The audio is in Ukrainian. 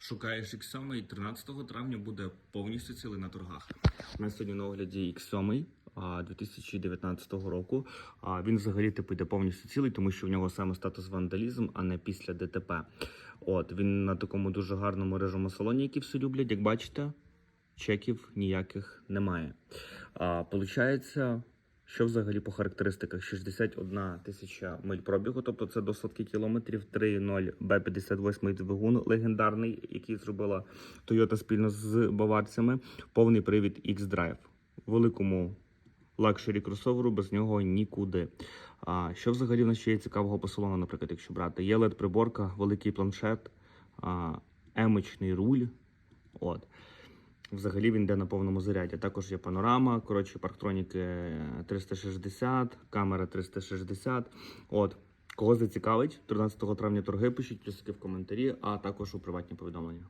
Шукаєш X7, 13 травня буде повністю цілий на торгах. У нас сьогодні на огляді X7 2019 року. Він взагалі йде повністю цілий, тому що в нього саме статус вандалізм, а не після ДТП. Він на такому дуже гарному режиму салоні, який всі люблять. Як бачите, чеків ніяких немає. Получається, що взагалі по характеристиках? 61 тисяча миль пробігу, тобто це до сотки кілометрів, 3.0 B58 двигун легендарний, який зробила Toyota спільно з баварцями, повний привід X-Drive. Великому лакшері кросоверу без нього нікуди. Що взагалі в нас ще є цікавого по салону, наприклад, якщо брати? Є LED-приборка, великий планшет, емочний руль. Взагалі він йде на повному заряді. Також є панорама, парктроніки 360, камера 360. Кого зацікавить, 13 травня торги, пишіть плюсики в коментарі, а також у приватні повідомлення.